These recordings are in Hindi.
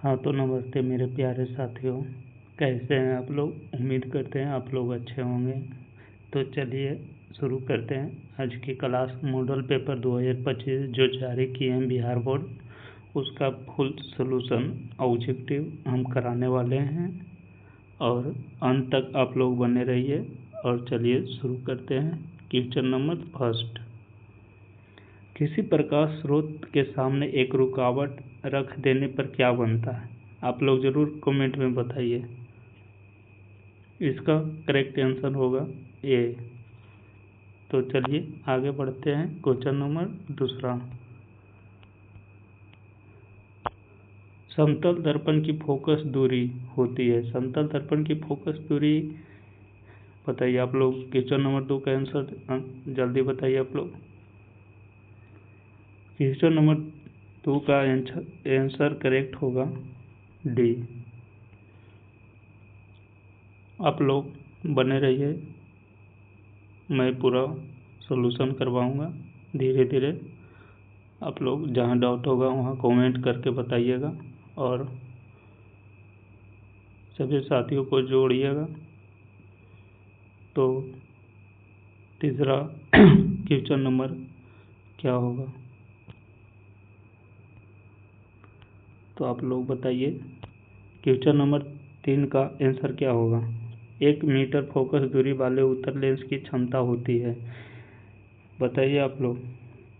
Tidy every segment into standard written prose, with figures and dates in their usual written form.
हाँ तो नमस्ते मेरे प्यारे साथियों, कैसे हैं आप लोग। उम्मीद करते हैं आप लोग अच्छे होंगे। तो चलिए शुरू करते हैं आज की क्लास। मॉडल पेपर 2025 जो जारी किए हैं बिहार बोर्ड, उसका फुल सॉल्यूशन ऑब्जेक्टिव हम कराने वाले हैं और अंत तक आप लोग बने रहिए। और चलिए शुरू करते हैं। क्वेश्चन नंबर फर्स्ट, किसी प्रकाश स्रोत के सामने एक रुकावट रख देने पर क्या बनता है। आप लोग ज़रूर कमेंट में बताइए। इसका करेक्ट आंसर होगा ए। तो चलिए आगे बढ़ते हैं। क्वेश्चन नंबर दूसरा, समतल दर्पण की फोकस दूरी होती है। समतल दर्पण की फोकस दूरी बताइए आप लोग। क्वेश्चन नंबर 2 का आंसर जल्दी बताइए आप लोग। क्वेश्चन नंबर 2 का आंसर करेक्ट होगा डी। आप लोग बने रहिए, मैं पूरा सॉल्यूशन करवाऊंगा धीरे धीरे। आप लोग जहां डाउट होगा वहां कमेंट करके बताइएगा और सभी साथियों को जोड़िएगा। तो तीसरा क्वेश्चन नंबर क्या होगा, तो आप लोग बताइए। क्वेश्चन नंबर 3 का आंसर क्या होगा। 1 मीटर फोकस दूरी वाले उत्तल लेंस की क्षमता होती है। बताइए आप लोग।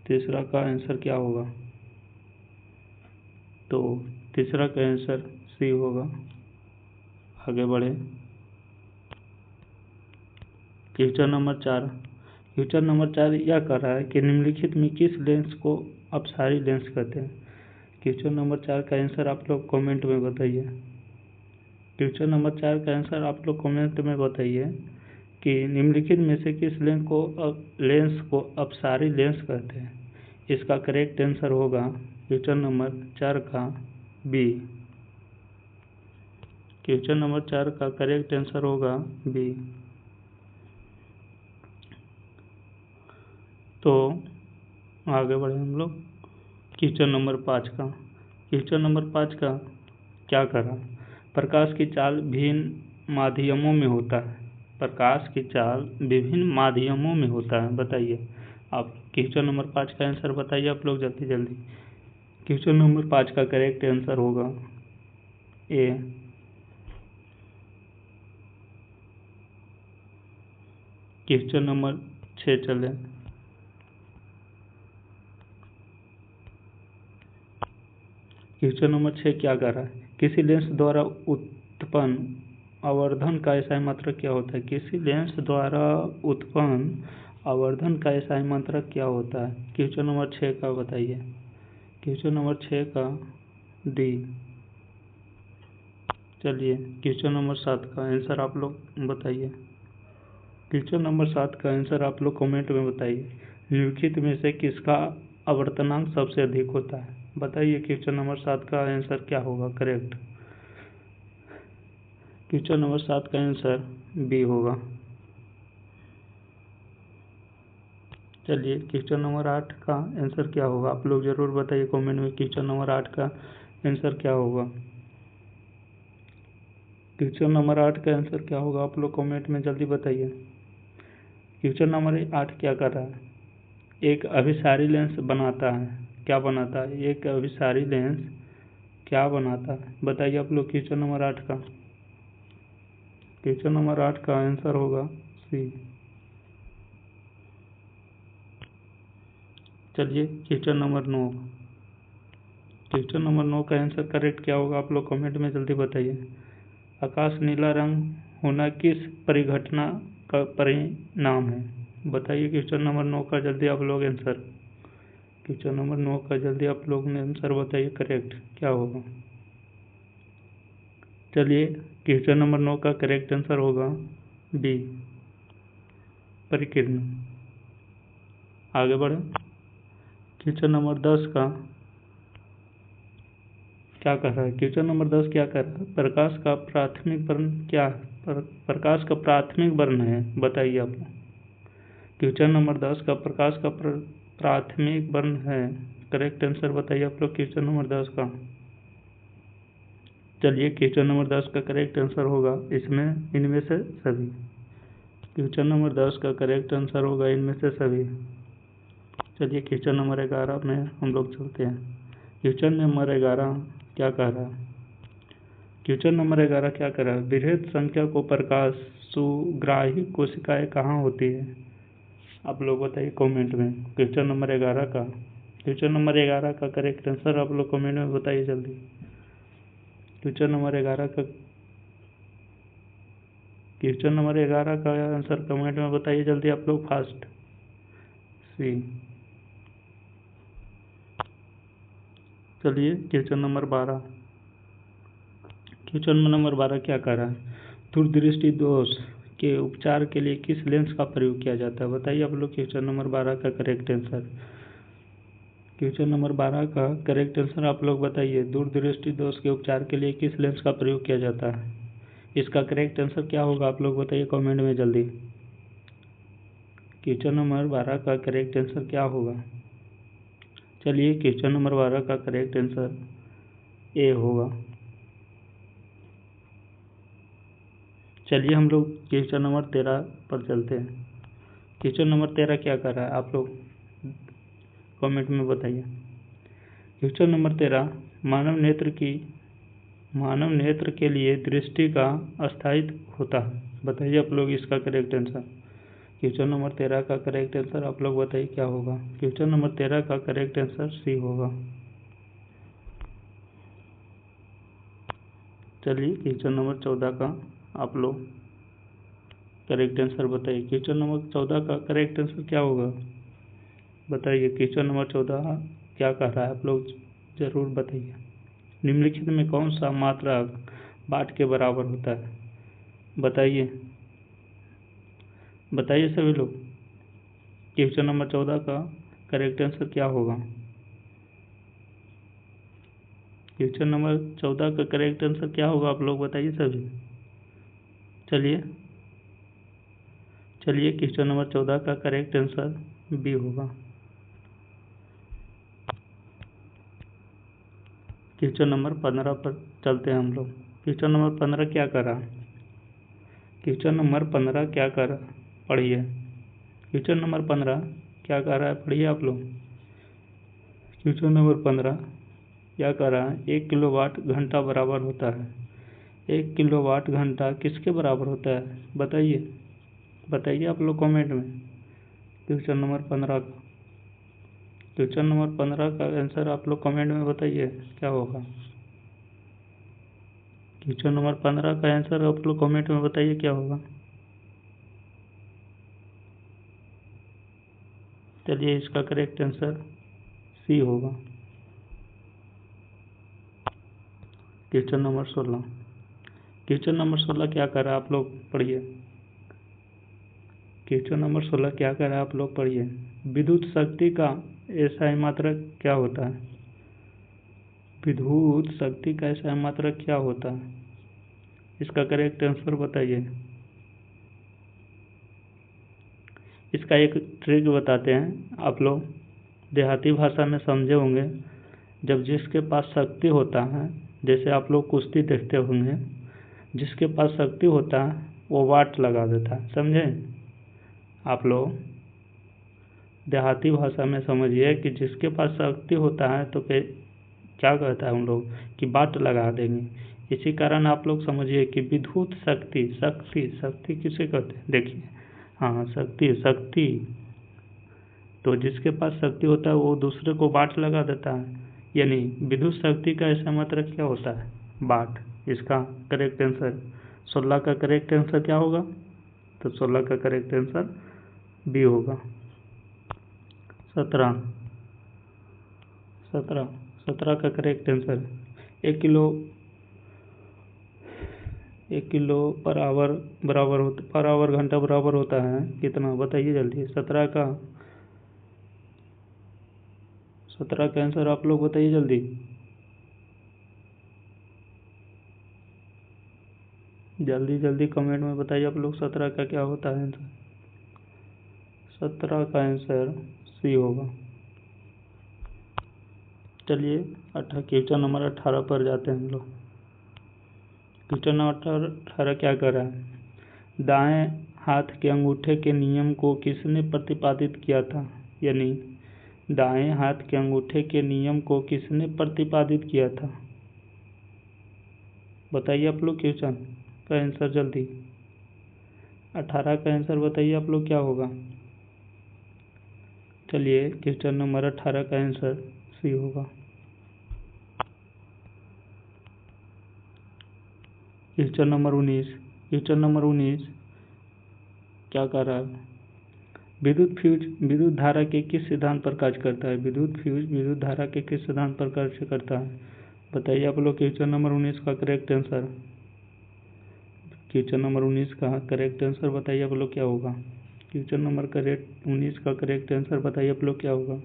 तीसरा का आंसर क्या होगा। तो तीसरा का आंसर सी होगा। आगे बढ़े। क्वेश्चन नंबर 4, क्वेश्चन नंबर 4 यह कह रहा है कि निम्नलिखित में किस लेंस को अपसारी लेंस कहते हैं। क्वेश्चन नंबर 4 का आंसर आप लोग कमेंट में बताइए। क्वेश्चन नंबर 4 का आंसर आप लोग कमेंट में बताइए कि निम्नलिखित में से किस लेंस को अपसारी लेंस कहते हैं। इसका करेक्ट आंसर होगा क्वेश्चन नंबर 4 का बी। क्वेश्चन नंबर 4 का करेक्ट आंसर होगा बी। तो आगे बढ़े हम लोग। क्वेश्चन नंबर 5 का, क्वेश्चन नंबर 5 का क्या करा। प्रकाश की चाल विभिन्न माध्यमों में होता है। प्रकाश की चाल विभिन्न माध्यमों में होता है। बताइए आप। क्वेश्चन नंबर 5 का आंसर बताइए आप लोग जल्दी जल्दी। क्वेश्चन नंबर 5 का करेक्ट आंसर होगा ए। क्वेश्चन नंबर 6 चले। क्वेश्चन नंबर 6 क्या कर रहा है। किसी लेंस द्वारा उत्पन्न आवर्धन का एसआई मात्रक क्या होता है। किसी लेंस द्वारा उत्पन्न आवर्धन का एसआई मात्रक क्या होता है। क्वेश्चन नंबर 6 का बताइए। क्वेश्चन नंबर 6 का डी। चलिए क्वेश्चन नंबर 7 का आंसर आप लोग बताइए। क्वेश्चन नंबर 7 का आंसर आप लोग कमेंट में बताइए। निम्नलिखित में से किसका आवर्तनांक सबसे अधिक होता है। बताइए क्वेश्चन नंबर 7 का आंसर क्या होगा करेक्ट। क्वेश्चन नंबर 7 का आंसर बी होगा। चलिए क्वेश्चन नंबर 8 का आंसर क्या होगा। आप लोग जरूर बताइए कमेंट में। क्वेश्चन नंबर 8 का आंसर क्या होगा। क्वेश्चन नंबर 8 का आंसर क्या होगा आप लोग कमेंट में जल्दी बताइए। क्वेश्चन नंबर 8 क्या कर रहा है। एक अभिसारी लेंस बनाता है। क्या बनाता है। एक अभिसारी लेंस क्या बनाता है। बताइए आप लोग क्वेश्चन नंबर 8 का। क्वेश्चन नंबर 8 का आंसर होगा सी। चलिए क्वेश्चन नंबर 9, क्वेश्चन नंबर 9 का आंसर करेक्ट क्या होगा आप लोग कमेंट में जल्दी बताइए। आकाश नीला रंग होना किस परिघटना का परिणाम है। बताइए क्वेश्चन नंबर 9 का जल्दी आप लोग आंसर। क्वेश्चन नंबर 9 का जल्दी आप लोग ने आंसर बताइए करेक्ट क्या होगा। चलिए क्वेश्चन नंबर 9 का करेक्ट आंसर होगा बी, परिकिरण। आगे बढ़े। क्वेश्चन नंबर 10 का क्या कर रहा है। क्वेश्चन नंबर 10 क्या कर रहा है। प्रकाश का प्राथमिक वर्ण क्या है। प्रकाश का प्राथमिक वर्ण है। बताइए आप। क्वेश्चन नंबर 10 का प्रकाश का प्राथमिक वर्ण है। करेक्ट आंसर बताइए आप लोग क्वेश्चन नंबर 10 का। चलिए क्वेश्चन नंबर 10 का करेक्ट आंसर होगा इसमें इनमें से सभी। क्वेश्चन नंबर 10 का करेक्ट आंसर होगा इनमें से सभी। चलिए क्वेश्चन नंबर 11 में हम लोग चलते हैं। क्वेश्चन नंबर 11 क्या कह रहा है? क्वेश्चन नंबर 11 क्या कह रहा है? बृहद संख्या को प्रकाश सुग्राही कोशिकाएं कहाँ होती है? आप लोग बताइए कमेंट में। क्वेश्चन नंबर 11 का करेक्ट आंसर आप लोग कमेंट में बताइए जल्दी। क्वेश्चन नंबर 11 का आंसर कमेंट में बताइए जल्दी आप लोग फास्ट। सी। चलिए क्वेश्चन नंबर 12 क्या कर रहा है? दूरदृष्टि दोष के उपचार के लिए किस लेंस का प्रयोग किया जाता है? बताइए आप लोग क्वेश्चन नंबर 12 का करेक्ट आंसर। क्वेश्चन नंबर 12 का करेक्ट आंसर आप लोग बताइए। दूरदृष्टि दोष के उपचार के लिए किस लेंस का प्रयोग किया जाता है? इसका करेक्ट आंसर क्या होगा आप लोग बताइए कमेंट में जल्दी। क्वेश्चन नंबर 12 का करेक्ट आंसर क्या होगा? चलिए क्वेश्चन नंबर 12 का करेक्ट आंसर ए होगा। चलिए हम लोग क्वेश्चन नंबर 13 पर चलते हैं। क्वेश्चन नंबर 13 क्या कर रहा है आप लोग कमेंट में बताइए। क्वेश्चन नंबर 13 मानव नेत्र के लिए दृष्टि का अस्थायित्व होता है। बताइए आप लोग इसका करेक्ट आंसर। क्वेश्चन नंबर 13 का करेक्ट आंसर आप लोग बताइए क्या होगा? क्वेश्चन नंबर 13 का करेक्ट आंसर सी होगा। चलिए क्वेश्चन नंबर 14 का आप लोग करेक्ट आंसर बताइए। क्वेश्चन नंबर 14 का करेक्ट आंसर क्या होगा बताइए। क्वेश्चन नंबर 14 क्या कह रहा है आप लोग जरूर बताइए। निम्नलिखित में कौन सा मात्रक बाट के बराबर होता है? बताइए सभी लोग। क्वेश्चन नंबर 14 का करेक्ट आंसर क्या होगा? क्वेश्चन नंबर 14 का करेक्ट आंसर क्या होगा आप लोग बताइए सभी। चलिए क्वेश्चन नंबर 14 का करेक्ट आंसर बी होगा। क्वेश्चन नंबर 15 पर चलते हैं हम लोग। क्वेश्चन नंबर 15 क्या कर रहा है? क्वेश्चन नंबर 15 क्या कर रहा है पढ़िए। क्वेश्चन नंबर 15 क्या कर रहा है पढ़िए आप लोग। क्वेश्चन नंबर 15 क्या कर रहा है? 1 किलोवाट घंटा बराबर होता है। 1 किलोवाट घंटा किसके बराबर होता है? बताइए आप लोग कमेंट में। क्वेश्चन नंबर 15 का आंसर आप लोग कमेंट में बताइए क्या होगा। क्वेश्चन नंबर 15 का आंसर आप लोग कमेंट में बताइए क्या होगा। चलिए इसका करेक्ट आंसर सी होगा। क्वेश्चन नंबर 16 क्या कर रहा है आप लोग पढ़िए। क्वेश्चन नंबर 16 क्या कर रहा है आप लोग पढ़िए। विद्युत शक्ति का एसआई मात्रक क्या होता है? विद्युत शक्ति का एसआई मात्रक क्या होता है? इसका करेक्ट आंसर बताइए। इसका एक ट्रिक बताते हैं आप लोग देहाती भाषा में समझे होंगे। जब जिसके पास शक्ति होता है, जैसे आप लोग कुश्ती देखते होंगे, जिसके पास शक्ति होता है वो वाट लगा देता है। समझे आप लोग देहाती भाषा में समझिए कि जिसके पास शक्ति होता है तो फिर क्या कहता है हम लोग कि बाट लगा देंगे। इसी कारण आप लोग समझिए कि विद्युत शक्ति किसे कहते हैं? देखिए हाँ शक्ति तो जिसके पास शक्ति होता है वो दूसरे को बाट लगा देता है। यानी विद्युत शक्ति का ऐसा मतलब क्या होता है? बाट। इसका करेक्ट आंसर 16 का करेक्ट आंसर क्या होगा? तो 16 का करेक्ट आंसर बी होगा। 17 का correct answer 1 kilo per hour घंटा बराबर होता है कितना? बताइए जल्दी। 17 का आंसर आप लोग बताइए जल्दी। जल्दी कमेंट में बताइए आप लोग 17 का क्या होता है आंसर। 17 का आंसर सी होगा। चलिए क्वेश्चन नंबर 18 पर जाते हैं हम लोग। क्वेश्चन नंबर 18 क्या कर रहा है? दाएं हाथ के अंगूठे के नियम को किसने प्रतिपादित किया था? यानी दाएं हाथ के अंगूठे के नियम को किसने प्रतिपादित किया था? बताइए आप लोग क्वेश्चन का आंसर जल्दी। 18 का आंसर बताइए आप लोग क्या होगा। चलिए क्वेश्चन नंबर 18 का आंसर सी होगा। क्वेश्चन नंबर 19 क्या कर रहा है? विद्युत फ्यूज विद्युत धारा के किस सिद्धांत पर कार्य करता है? विद्युत फ्यूज विद्युत धारा के किस सिद्धांत पर कार्य करता है? बताइए आप लोग क्वेश्चन नंबर 19 का करेक्ट आंसर। क्वेश्चन नंबर 19 का करेक्ट आंसर बताइए आप लोग क्या होगा। क्वेश्चन नंबर 19 का करेक्ट आंसर बताइए आप लोग क्या होगा।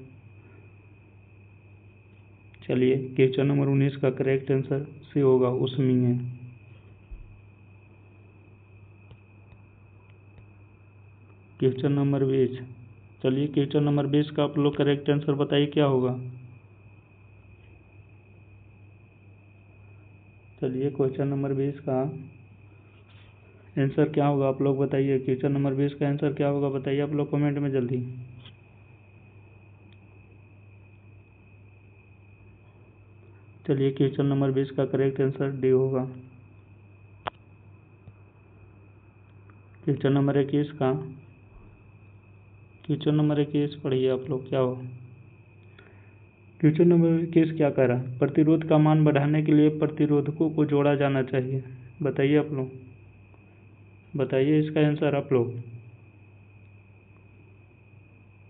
चलिए क्वेश्चन नंबर 19 का करेक्ट आंसर सी होगा, ऊष्मीय। Question number 20। चलिए क्वेश्चन नंबर 20 का आप लोग करेक्ट आंसर बताइए क्या होगा। चलिए क्वेश्चन नंबर 20 का आंसर क्या होगा आप लोग बताइए। क्वेश्चन नंबर 20 का आंसर क्या होगा बताइए आप लोग कमेंट में जल्दी। चलिए क्वेश्चन नंबर 20 का करेक्ट आंसर डी होगा। क्वेश्चन नंबर 21 का क्वेश्चन नंबर 21 पढ़िए आप लोग क्या हो। क्वेश्चन नंबर 21 क्या कह रहा है? प्रतिरोध का मान बढ़ाने के लिए प्रतिरोधकों को जोड़ा जाना चाहिए। बताइए आप लोग, बताइए इसका आंसर आप लोग।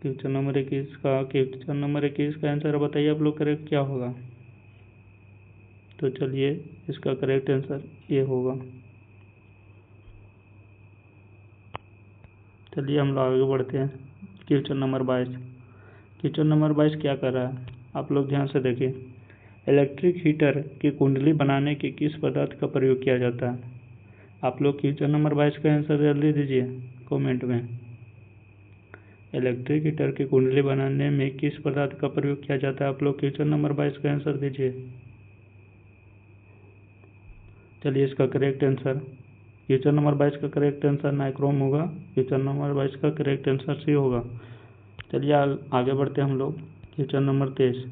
क्वेश्चन नंबर 21 का आंसर बताइए आप लोग करेक्ट क्या होगा। तो चलिए इसका करेक्ट आंसर ये होगा। चलिए हम लोग आगे बढ़ते हैं। Question number 22। क्वेश्चन नंबर 22 क्या कर रहा है आप लोग ध्यान से देखिए। इलेक्ट्रिक हीटर की कुंडली बनाने के किस पदार्थ का प्रयोग किया जाता है? आप लोग क्वेश्चन नंबर 22 का आंसर जल्दी दीजिए कमेंट में। इलेक्ट्रिक हीटर की कुंडली बनाने में किस पदार्थ का प्रयोग किया जाता है? आप लोग क्वेश्चन नंबर 22 का आंसर दीजिए। चलिए इसका करेक्ट आंसर क्वेश्चन नंबर 22 का करेक्ट आंसर नाइक्रोम होगा। क्वेश्चन नंबर 22 का करेक्ट आंसर सी होगा। चलिए आगे बढ़ते हैं हम लोग। Question number 23।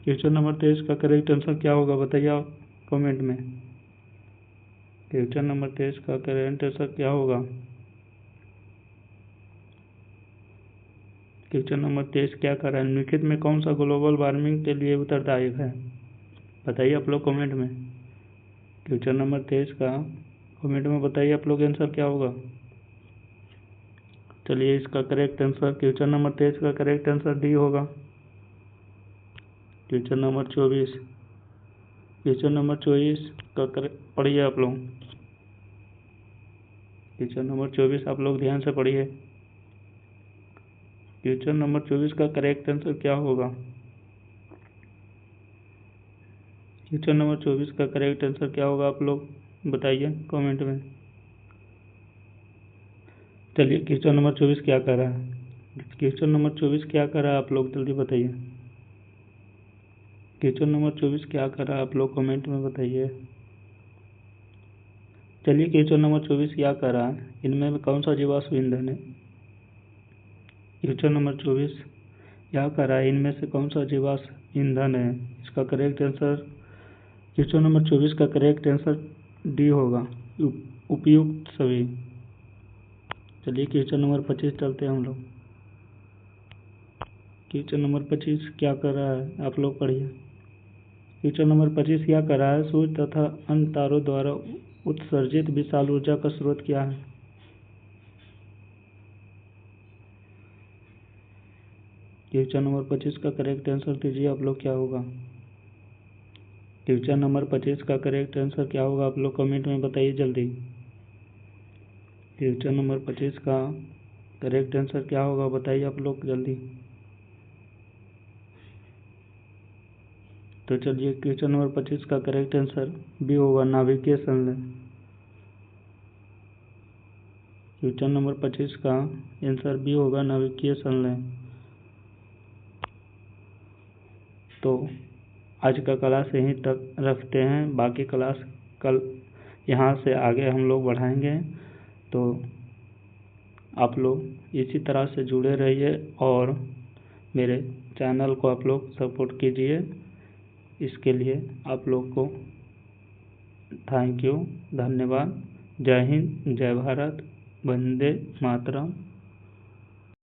क्वेश्चन नंबर 23 का करेक्ट आंसर क्या होगा बताइए आप कमेंट में। क्वेश्चन नंबर 23 का करेक्ट आंसर क्या होगा। क्वेश्चन नंबर 23 क्या कर रहा है? निम्नलिखित में कौन सा ग्लोबल वार्मिंग के लिए उत्तरदायक है? बताइए आप लोग कमेंट में। क्वेश्चन नंबर 23 का कमेंट में बताइए आप लोग आंसर क्या होगा। चलिए इसका करेक्ट आंसर क्वेश्चन नंबर 23 का करेक्ट आंसर डी होगा। Question number 24। क्वेश्चन नंबर 24 का पढ़िए आप लोग। क्वेश्चन नंबर 24 आप लोग ध्यान से पढ़िए। क्वेश्चन नंबर 24 का करेक्ट आंसर क्या होगा। क्वेश्चन नंबर 24 का करेक्ट आंसर क्या होगा आप लोग बताइए कमेंट में। चलिए क्वेश्चन नंबर 24 क्या कर रहा है? क्वेश्चन नंबर 24 क्या कर रहा है आप लोग जल्दी बताइए। क्वेश्चन नंबर 24 क्या कर रहा है आप लोग कमेंट में बताइए। चलिए क्वेश्चन नंबर 24 क्या कर रहा है? इनमें कौन सा जीवाश्म ईंधन है? क्वेश्चन नंबर 24 क्या कर रहा है? इनमें से कौन सा जीवाश्म ईंधन है? इसका करेक्ट आंसर क्वेश्चन नंबर 24 का करेक्ट आंसर डी होगा, उपयुक्त सभी। चलिए क्वेश्चन नंबर 25 चलते हैं हम लोग। क्वेश्चन नंबर 25 क्या कर रहा है आप लोग पढ़िए। क्वेश्चन नंबर 25 क्या कर रहा है? सूर्य तथा अन्य तारों द्वारा उत्सर्जित विशाल ऊर्जा का स्रोत क्या है? क्वेश्चन नंबर 25 का करेक्ट आंसर दीजिए आप लोग क्या होगा। क्वेश्चन नंबर 25 का करेक्ट आंसर क्या होगा आप लोग कमेंट में बताइए जल्दी। क्वेश्चन नंबर 25 का करेक्ट आंसर क्या होगा बताइए आप लोग जल्दी। तो चलिए क्वेश्चन नंबर 25 का करेक्ट आंसर बी होगा, नाभिकीय संलयन। क्वेश्चन नंबर 25 का आंसर बी होगा, नाभिकीय संलयन। तो आज का क्लास यहीं तक रखते हैं, बाकी क्लास कल यहाँ से आगे हम लोग बढ़ाएंगे। तो आप लोग इसी तरह से जुड़े रहिए और मेरे चैनल को आप लोग सपोर्ट कीजिए। इसके लिए आप लोग को थैंक यू, धन्यवाद। जय हिंद, जय भारत, वंदे मातरम।